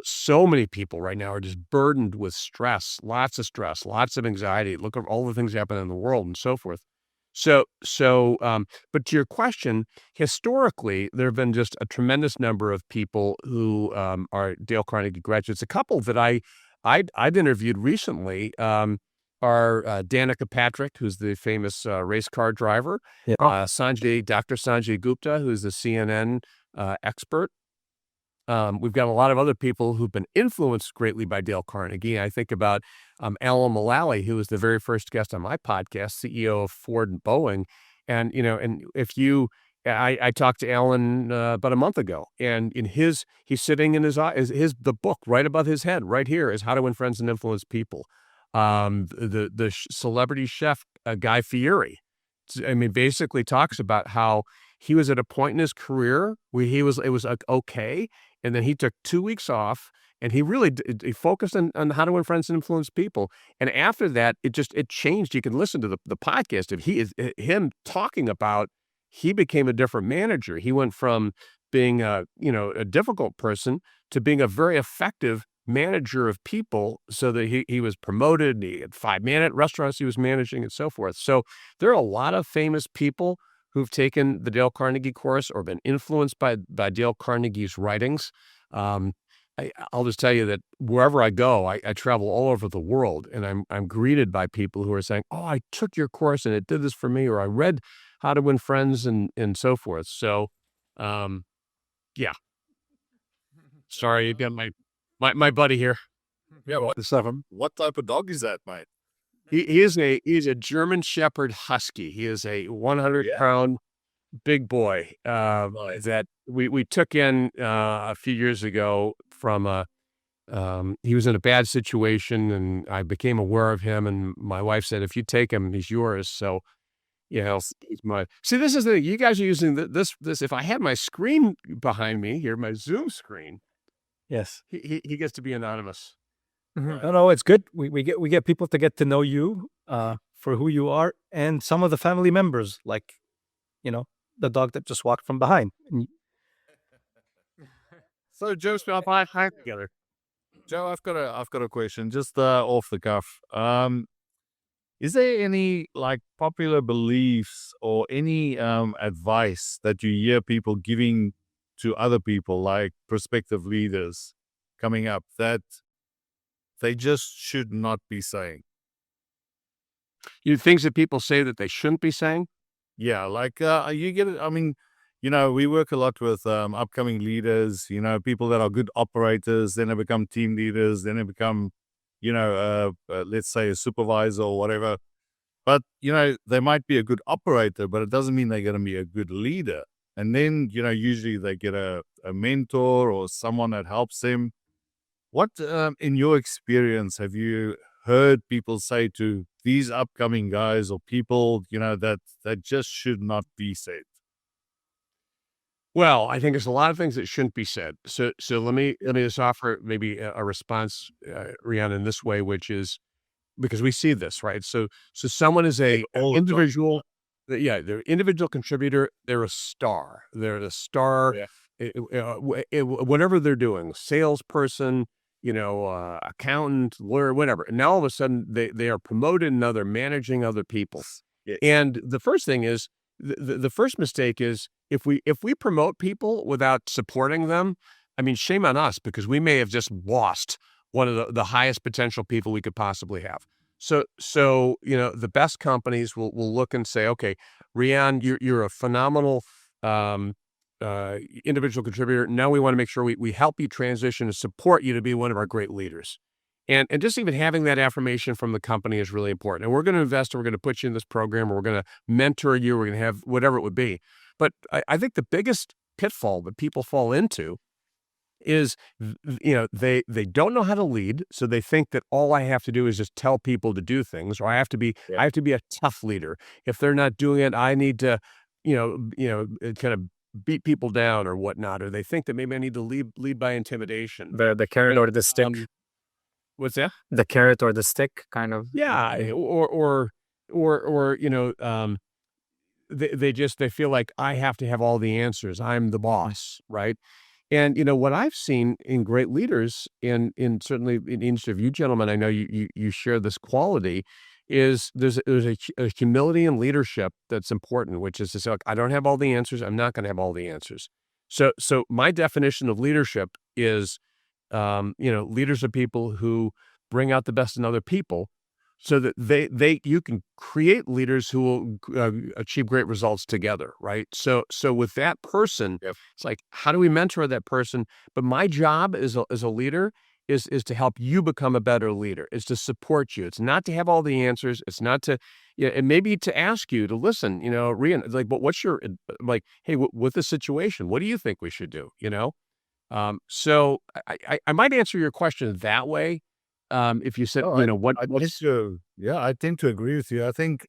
Speaker 1: So many people right now are just burdened with stress, lots of anxiety. Look at all the things happening in the world and so forth. But to your question, historically, there have been just a tremendous number of people who are Dale Carnegie graduates. A couple that I'd interviewed recently, are Danica Patrick, who's the famous race car driver,
Speaker 2: Yeah.
Speaker 1: Dr. Sanjay Gupta, who's the CNN expert. We've got a lot of other people who've been influenced greatly by Dale Carnegie. I think about Alan Mulally, who was the very first guest on my podcast, CEO of Ford and Boeing. And, I talked to Alan about a month ago, and he's sitting in the book right above his head, right here, is How to Win Friends and Influence People. The celebrity chef, Guy Fieri, basically talks about how he was at a point in his career where it was okay. And then he took 2 weeks off and he really he focused on how to win friends and influence people. And after that, it changed. You can listen to the podcast of him talking about, he became a different manager. He went from being a difficult person to being a very effective manager of people, so that he was promoted. He had 5-minute restaurants he was managing and so forth. So there are a lot of famous people who've taken the Dale Carnegie course or been influenced by Dale Carnegie's writings. I'll just tell you that wherever I go, I travel all over the world, and I'm greeted by people who are saying, "Oh, I took your course and it did this for me," or "I read How to Win Friends," and so forth. So, yeah. Sorry, you got my buddy here.
Speaker 4: Yeah, what type of dog is that, mate?
Speaker 1: He's a German Shepherd Husky. He is a 100-pound big boy that we took in a few years ago from he was in a bad situation, and I became aware of him, and my wife said, "If you take him, he's yours." So, he's this is you guys are using this. If I had my screen behind me here, my Zoom screen,
Speaker 2: Yes.
Speaker 1: he gets to be anonymous.
Speaker 2: No, it's good. We get people to get to know you for who you are, and some of the family members, like, the dog that just walked from behind.
Speaker 1: So Joe, spell hi together.
Speaker 4: Joe, I've got a question, just off the cuff. Is there any popular beliefs or any advice that you hear people giving to other people, like prospective leaders coming up, that they just should not be saying?
Speaker 1: Things that people say that they shouldn't be saying?
Speaker 4: Yeah, you get it. I mean, we work a lot with upcoming leaders, people that are good operators, then they become team leaders, then they become, let's say a supervisor or whatever. But, they might be a good operator, but it doesn't mean they're going to be a good leader. And then, usually they get a mentor or someone that helps them. What, in your experience, have you heard people say to these upcoming guys or people, that just should not be said?
Speaker 1: Well, I think there's a lot of things that shouldn't be said. So let me just offer maybe a response, Riaan, in this way, which is, because we see this, right? So someone is an individual. They're an individual contributor. They're a star. They're the star.
Speaker 4: Yeah.
Speaker 1: Whatever they're doing, salesperson, accountant, lawyer, whatever. And now all of a sudden they are promoted and now they're managing other people.
Speaker 4: Yes.
Speaker 1: And the first thing is, the first mistake is, if we promote people without supporting them, I mean, shame on us, because we may have just lost one of the highest potential people we could possibly have. So the best companies will look and say, okay, Riaan, you're a phenomenal individual contributor. Now we want to make sure we help you transition and support you to be one of our great leaders. And just even having that affirmation from the company is really important. And we're going to invest, and we're going to put you in this program, or we're going to mentor you, we're going to have whatever it would be. But I think the biggest pitfall that people fall into is, they don't know how to lead, so they think that all I have to do is just tell people to do things, or I have to be a tough leader. If they're not doing it, I need to, kind of beat people down or whatnot. Or they think that maybe I need to lead by intimidation.
Speaker 3: The carrot or the stick.
Speaker 1: What's that?
Speaker 3: The carrot or the stick, kind of.
Speaker 1: Yeah, or they feel like I have to have all the answers. I'm the boss, right? And what I've seen in great leaders, in certainly in each of you gentlemen, I know you share this quality, is there's a humility in leadership that's important, which is to say, look, I don't have all the answers. I'm not going to have all the answers. So my definition of leadership is, leaders are people who bring out the best in other people, so that you can create leaders who will achieve great results together, right? So with that person, it's like, how do we mentor that person? But my job as a leader is to help you become a better leader. It's to support you. It's not to have all the answers. It's not to, and maybe to ask you to listen. Riaan, it's like, but what's your, like, hey, with the situation, what do you think we should do? So I might answer your question that way. If you said,
Speaker 4: I tend to agree with you. I think,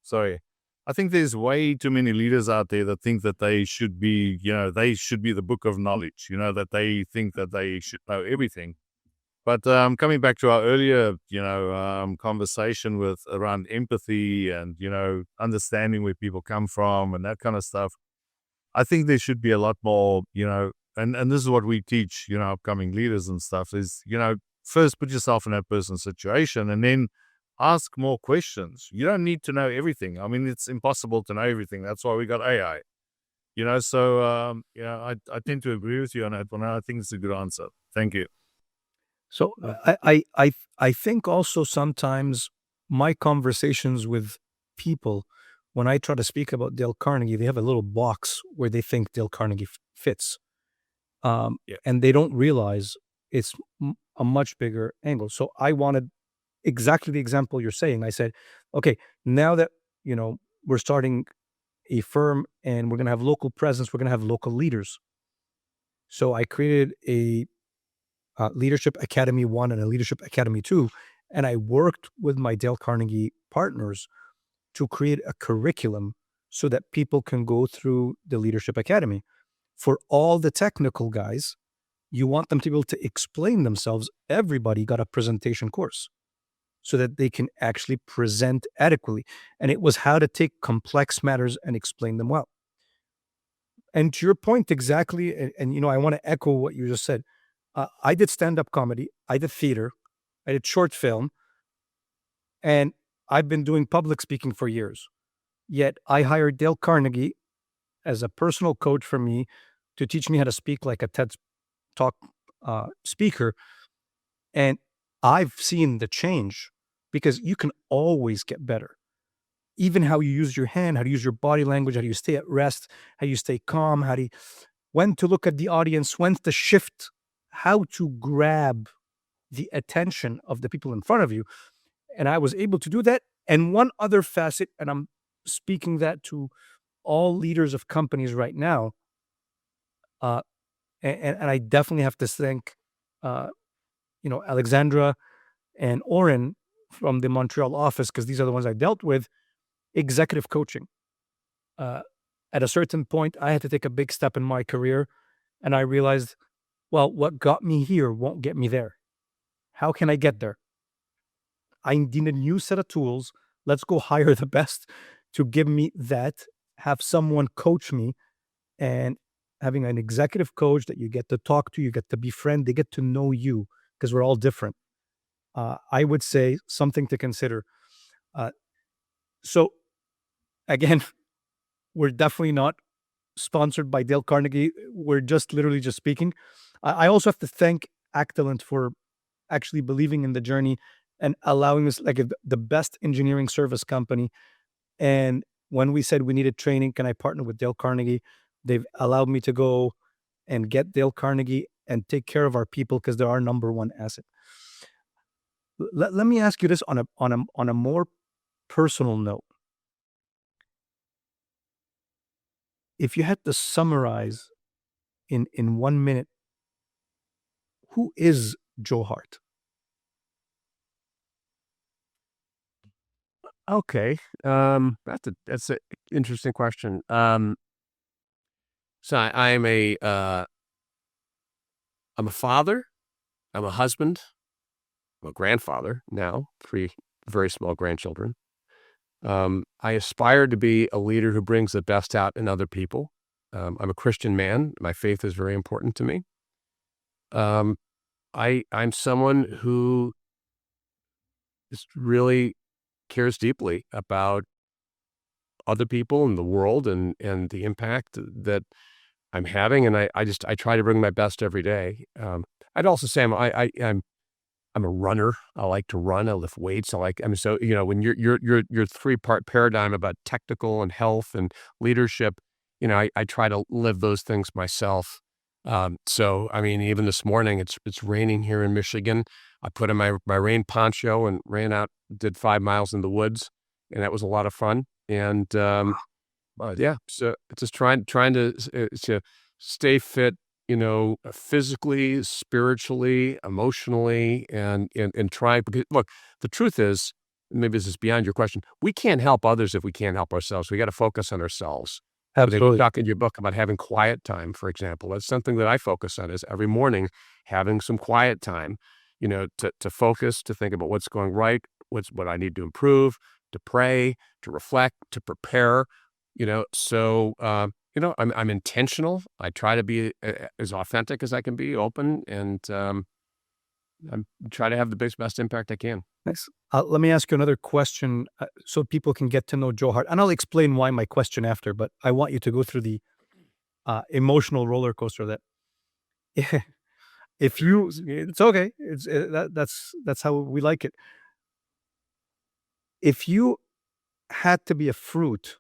Speaker 4: sorry, I think there's way too many leaders out there that think that they should be, the book of knowledge, that they think that they should know everything. But coming back to our earlier, conversation around empathy and, understanding where people come from and that kind of stuff, I think there should be a lot more, and this is what we teach, upcoming leaders and stuff is, first put yourself in that person's situation and then ask more questions. You don't need to know everything. I mean, it's impossible to know everything. That's why we got AI. So I tend to agree with you on that one. I think it's a good answer. Thank you.
Speaker 2: So I think also sometimes my conversations with people, when I try to speak about Dale Carnegie, they have a little box where they think Dale Carnegie fits. And they don't realize it's a much bigger angle. So I wanted exactly the example you're saying. I said, okay, now that, we're starting a firm and we're going to have local presence, we're going to have local leaders. So I created a Leadership Academy 1 and a Leadership Academy 2. And I worked with my Dale Carnegie partners to create a curriculum so that people can go through the Leadership Academy. For all the technical guys, you want them to be able to explain themselves. Everybody got a presentation course so that they can actually present adequately. And it was how to take complex matters and explain them well. And to your point exactly, and I want to echo what you just said. I did stand-up comedy, I did theater, I did short film, and I've been doing public speaking for years. Yet I hired Dale Carnegie as a personal coach for me to teach me how to speak like a TED Talk speaker. And I've seen the change because you can always get better. Even how you use your hand, how to use your body language, how do you stay at rest, how you stay calm, when to look at the audience, when to shift, how to grab the attention of the people in front of you. And I was able to do that. And one other facet, and I'm speaking that to all leaders of companies right now, and I definitely have to thank, Alexandra and Oren from the Montreal office, because these are the ones I dealt with, executive coaching. At a certain point, I had to take a big step in my career, and I realized, well, what got me here won't get me there. How can I get there? I need a new set of tools. Let's go hire the best to give me that, have someone coach me, and having an executive coach that you get to talk to, you get to befriend, they get to know you because we're all different. I would say something to consider. So again, we're definitely not sponsored by Dale Carnegie. We're just literally just speaking. I also have to thank Actalent for actually believing in the journey and allowing us like the best engineering service company. And when we said we needed training, can I partner with Dale Carnegie? They've allowed me to go and get Dale Carnegie and take care of our people because they're our number one asset. Let me ask you this on a more personal note. If you had to summarize in 1 minute, who is Joe Hart?
Speaker 1: Okay. That's an interesting question. So I'm a father. I'm a husband. I'm a grandfather now, 3 very small grandchildren. I aspire to be a leader who brings the best out in other people. I'm a Christian man. My faith is very important to me. I'm someone who just really cares deeply about other people and the world and the impact that I'm having, and I try to bring my best every day. I'd also say I'm a runner. I like to run. I lift weights. So when your 3-part paradigm about technical and health and leadership, I try to live those things myself. So I mean, even this morning, it's raining here in Michigan. I put on my rain poncho and ran out, did 5 miles in the woods, and that was a lot of fun. And yeah, so just trying to stay fit, physically, spiritually, emotionally, and try, because look, the truth is, maybe this is beyond your question, we can't help others if we can't help ourselves. We got to focus on ourselves.
Speaker 2: Absolutely.
Speaker 1: You talk in your book about having quiet time, for example. That's something that I focus on, is every morning having some quiet time, to focus, to think about what's going right, what I need to improve, to pray, to reflect, to prepare, so I'm intentional. I try to be as authentic as I can be, open, and I try to have the best impact I can.
Speaker 2: Nice. Let me ask you another question so people can get to know Joe Hart. And I'll explain why my question after, but I want you to go through the emotional roller coaster that if you, it's okay. That's how we like it. If you had to be a fruit,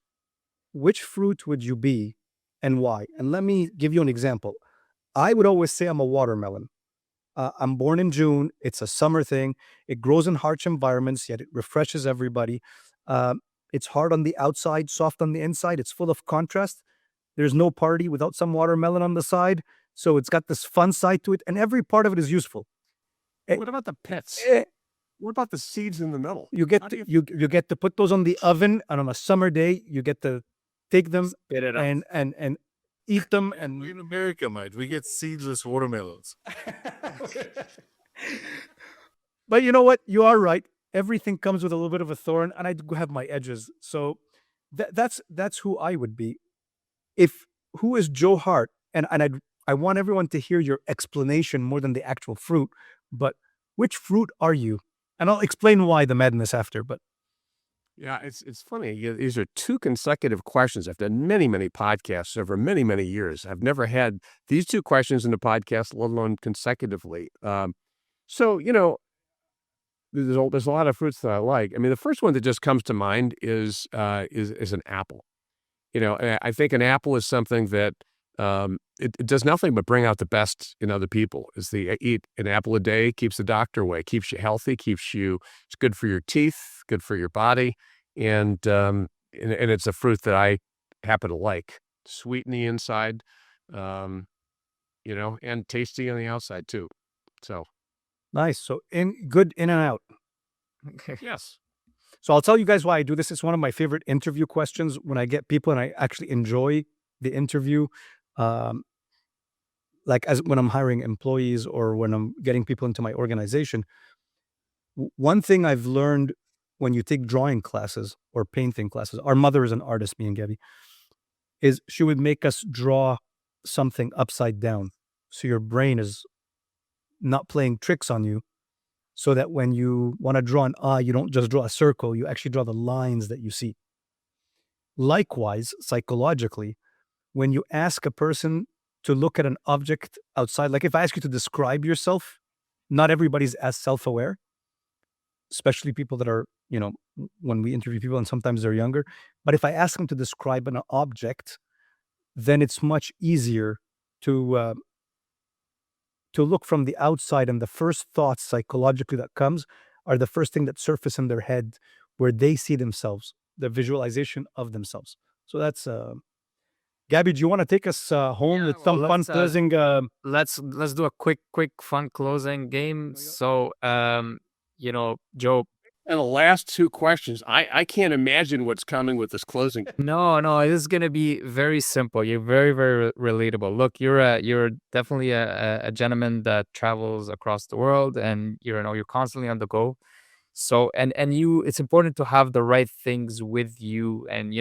Speaker 2: which fruit would you be and why? And let me give you an example. I would always say I'm a watermelon. I'm born in June. It's a summer thing. It grows in harsh environments, yet it refreshes everybody. It's hard on the outside, soft on the inside. It's full of contrast. There's no party without some watermelon on the side. So it's got this fun side to it, and every part of it is useful.
Speaker 1: What about the pits? What about the seeds in the middle?
Speaker 2: You get to, you get to put those on the oven, and on a summer day, you get to take them
Speaker 3: Spit it up.
Speaker 2: and eat them. And
Speaker 4: In America, mate, we get seedless watermelons.
Speaker 2: But you know what? You are right. Everything comes with a little bit of a thorn, and I do have my edges. So that's who I would be. Who is Joe Hart? And I want everyone to hear your explanation more than the actual fruit. But which fruit are you? And I'll explain why the madness after. But
Speaker 1: yeah, it's funny. These are 2 consecutive questions. I've done many podcasts over many years. I've never had these 2 questions in a podcast, let alone consecutively. So there's a lot of fruits that I like. I mean, the first one that just comes to mind is an apple. I think an apple is something that it does nothing but bring out the best in other people. Eat an apple a day, keeps the doctor away, keeps you healthy, it's good for your teeth, good for your body, and it's a fruit that I happen to like. Sweet in the inside, and tasty on the outside too. So
Speaker 2: nice. So good in and out.
Speaker 1: yes.
Speaker 2: So I'll tell you guys why I do this. It's one of my favorite interview questions when I get people and I actually enjoy the interview. Like as when I'm hiring employees or when I'm getting people into my organization. One thing I've learned when you take drawing classes or painting classes, our mother is an artist, me and Gaby, is she would make us draw something upside down. So your brain is not playing tricks on you. So that when you want to draw an eye, you don't just draw a circle, you actually draw the lines that you see. Likewise, psychologically, when you ask a person to look at an object outside, like if I ask you to describe yourself, not everybody's as self-aware. especially people that are, when we interview people and sometimes they're younger. But if I ask them to describe an object, then it's much easier to look from the outside, and the first thoughts psychologically that comes are the first thing that surface in their head, where they see themselves, the visualization of themselves. So that's Gaby, do you want to take us home with some fun closing?
Speaker 3: Let's do a quick fun closing game. So Joe.
Speaker 1: And the last two questions, I can't imagine what's coming with this closing.
Speaker 3: No, this is gonna be very simple. You're very, very relatable. Look, you're definitely a gentleman that travels across the world, and you're constantly on the go. So and you, it's important to have the right things with you, and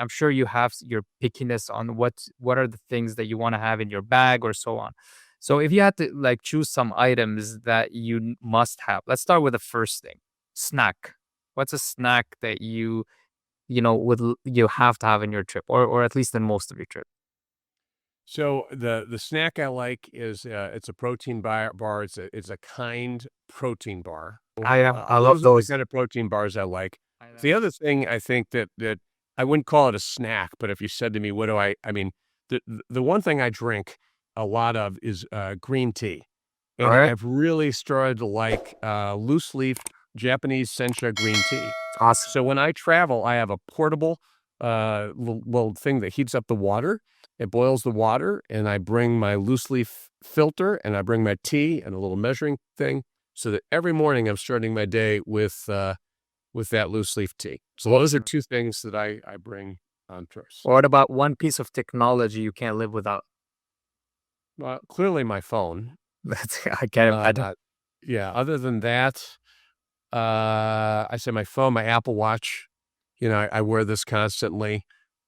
Speaker 3: I'm sure you have your pickiness on what are the things that you want to have in your bag or so on. So if you had to like choose some items that you must have, let's start with the first thing: snack. What's a snack that you have to have in your trip, or at least in most of your trip?
Speaker 1: So the snack I like is it's a protein bar. It's a kind protein bar.
Speaker 3: I love
Speaker 1: Those are
Speaker 3: those.
Speaker 1: the kind of protein bars I like. The other thing I think that I wouldn't call it a snack, but if you said to me, what do I mean, the one thing I drink a lot of is green tea. And
Speaker 3: All right.
Speaker 1: I've really started to like loose leaf Japanese sencha green tea.
Speaker 3: Awesome.
Speaker 1: So when I travel, I have a portable little thing that heats up the water. It boils the water, and I bring my loose leaf filter, and I bring my tea and a little measuring thing, so that every morning I'm starting my day with that loose leaf tea. So those are two things that I bring on tours.
Speaker 3: What about one piece of technology you can't live without?
Speaker 1: Well, clearly my phone.
Speaker 3: I can't imagine.
Speaker 1: Yeah. Other than that, I say my phone, my Apple Watch. I wear this constantly.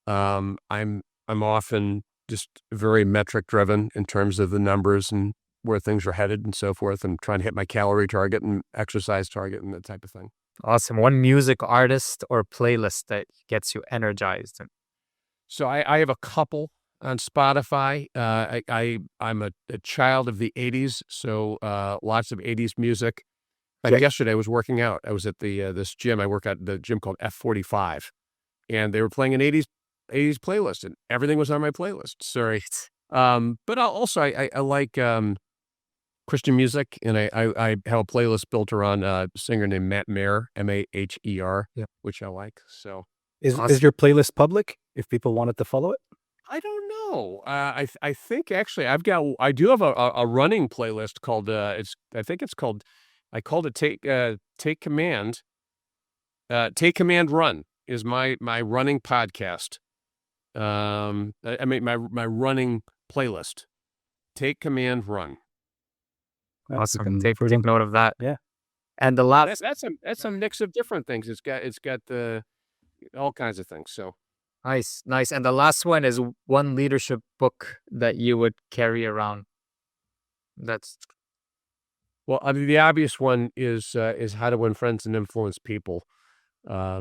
Speaker 1: I'm often just very metric driven in terms of the numbers and where things are headed and so forth, and trying to hit my calorie target and exercise target and that type of thing.
Speaker 3: Awesome. One music artist or playlist that gets you energized.
Speaker 1: So I have a couple on Spotify. I'm a child of the 80s, so lots of 80s music. Like yesterday, I was working out. I was at this gym. I work at the gym called F45, and they were playing an 80s playlist, and everything was on my playlist. Sorry. But I like Christian music, and I have a playlist built around a singer named Matt Maher, Maher, which I like. So
Speaker 2: Is your playlist public if people wanted to follow it?
Speaker 1: I don't know. I think actually I do have a running playlist called I called it Take Command. Take Command Run is my running podcast. I mean my running playlist. Take Command Run.
Speaker 3: Awesome. Take note of that.
Speaker 2: Yeah.
Speaker 3: And the last
Speaker 1: That's a mix of different things. It's got all kinds of things. So
Speaker 3: nice. And the last one is one leadership book that you would carry around.
Speaker 1: Well, I mean, the obvious one is How to Win Friends and Influence People. I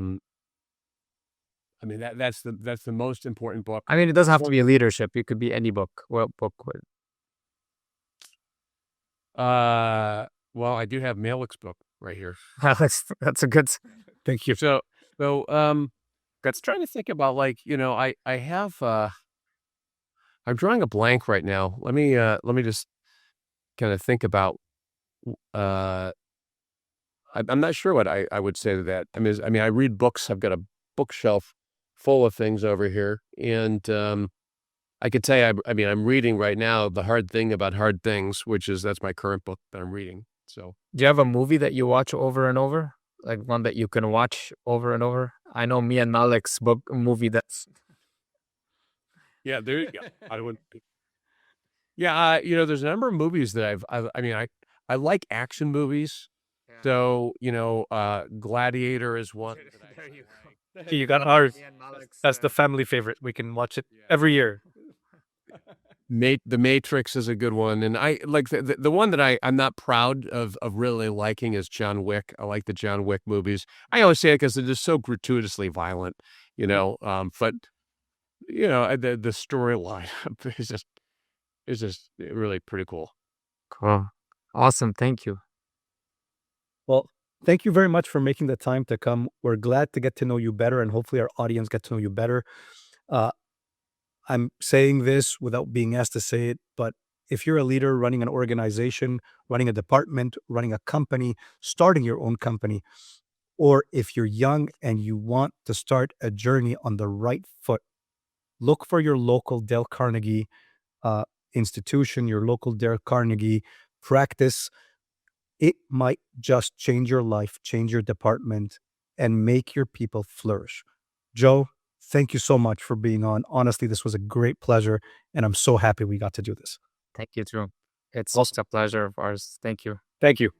Speaker 1: mean, that's the most important book.
Speaker 3: I mean, it doesn't have to be a leadership. It could be any book. What book would?
Speaker 1: Well, I do have Malak's book right here.
Speaker 3: That's a good.
Speaker 1: Thank you. So that's trying to think about I have I'm drawing a blank right now. Let me just kind of think about. I'm not sure what I would say to that. I mean, I read books. I've got a bookshelf full of things over here, and I could tell you, I'm reading right now The Hard Thing About Hard Things, that's my current book that I'm reading. So,
Speaker 3: do you have a movie that you watch over and over, like one that you can watch over and over? I know me and Malak's movie that's.
Speaker 1: Yeah, there you go. Yeah, there's a number of movies that I like action movies. Yeah. So, Gladiator is one.
Speaker 2: You got ours. That's the family favorite. We can watch it every year.
Speaker 1: The Matrix is a good one, and I like the one that I'm not proud of really liking is John Wick. I like the John Wick movies. I always say it because they're just so gratuitously violent, but the storyline is just really pretty cool.
Speaker 3: Cool, awesome, thank you.
Speaker 2: Well, Thank you very much for making the time to come. We're glad to get to know you better, and hopefully our audience get to know you better. I'm saying this without being asked to say it, but if you're a leader running an organization, running a department, running a company, starting your own company, or if you're young and you want to start a journey on the right foot, look for your local Dale Carnegie institution, your local Dale Carnegie practice. It might just change your life, change your department, and make your people flourish. Joe, thank you so much for being on. Honestly, this was a great pleasure, and I'm so happy we got to do this.
Speaker 3: Thank you, too. It's
Speaker 2: Awesome.
Speaker 3: a pleasure of ours. Thank you.
Speaker 2: Thank you.